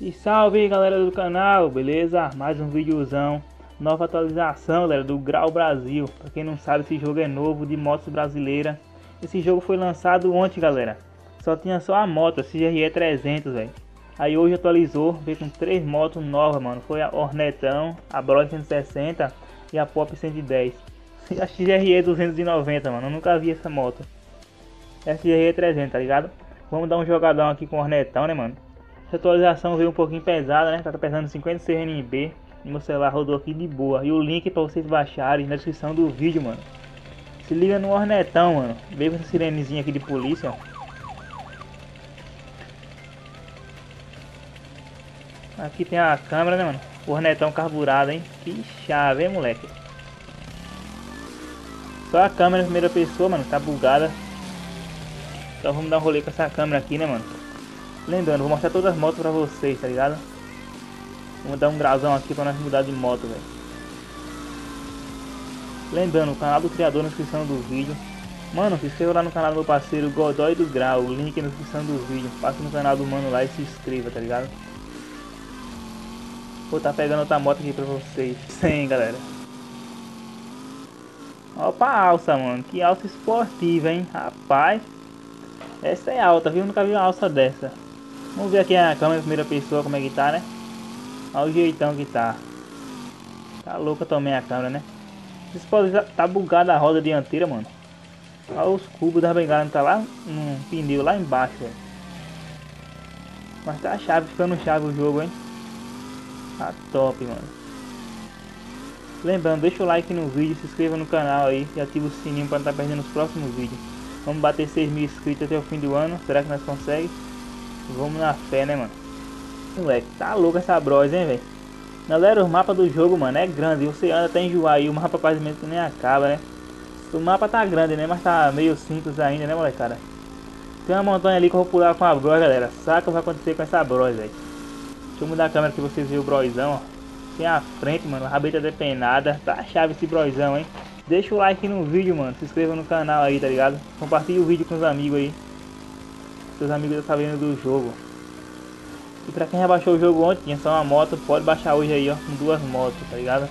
E salve galera do canal, beleza? Mais um videozão, nova atualização galera do Grau Brasil. Pra quem não sabe, esse jogo é novo, de motos brasileira. Esse jogo foi lançado ontem galera, só tinha só a moto, a CGR 300 velho. Aí hoje atualizou, veio com 3 motos novas mano, foi a Hornetão, a Bros 160 e a Pop 110. A CGR 290 mano, eu nunca vi essa moto. É a CGR 300, tá ligado? Vamos dar um jogadão aqui com o Hornetão né mano. Essa atualização veio um pouquinho pesada, né? Tá pesando 56 NB. E meu celular rodou aqui de boa. E o link pra vocês baixarem na descrição do vídeo, mano. Se liga no Hornetão, mano. Veio com essa sirenezinha aqui de polícia, ó. Aqui tem a câmera, né, mano? O Hornetão carburado, hein? Que chave, hein, moleque? Só a câmera em primeira pessoa, mano. Tá bugada. Então vamos dar um rolê com essa câmera aqui, né, mano? Lembrando, vou mostrar todas as motos pra vocês, tá ligado? Vamos dar um grauzão aqui pra nós mudar de moto, velho. Lembrando, o canal do criador na descrição do vídeo. Mano, se inscreva lá no canal do meu parceiro Godoy do Grau, o link na descrição do vídeo. Passa no canal do mano lá e se inscreva, tá ligado? Vou tá pegando outra moto aqui pra vocês. Sim, galera. Opa, alça, mano. Que alça esportiva, hein? Rapaz. Essa é alta, viu? Eu nunca vi uma alça dessa. Vamos ver aqui a câmera em primeira pessoa como é que tá, né? Olha o jeitão que tá. Tá louca também a câmera, né? Vocês podem tá bugada a roda dianteira, mano. Olha os cubos da bengala, tá lá no pneu lá embaixo, velho. Mas tá chave, ficando chave o jogo, hein? Tá top, mano. Lembrando, deixa o like no vídeo, se inscreva no canal aí e ativa o sininho para não estar perdendo os próximos vídeos. Vamos bater 6.000 inscritos até o fim do ano. Será que nós conseguimos? Vamos na fé, né, mano? Moleque, tá louco essa Bros, hein, velho? Galera, o mapa do jogo, mano, é grande. Você anda até enjoar aí. O mapa quase mesmo que nem acaba, né? O mapa tá grande, né? Mas tá meio simples ainda, né, molecada? Tem uma montanha ali que eu vou pular com a Bros, galera. Saca o que vai acontecer com essa Bros, velho. Deixa eu mudar a câmera que vocês verem o Brosão, ó. Tem a frente, mano. A rabeta depenada. Tá chave esse Brosão, hein? Deixa o like no vídeo, mano. Se inscreva no canal aí, tá ligado? Compartilhe o vídeo com os amigos aí. Seus amigos já sabendo do jogo. E pra quem já baixou o jogo ontem, tinha só uma moto, pode baixar hoje aí, ó, com 2 motos, tá ligado?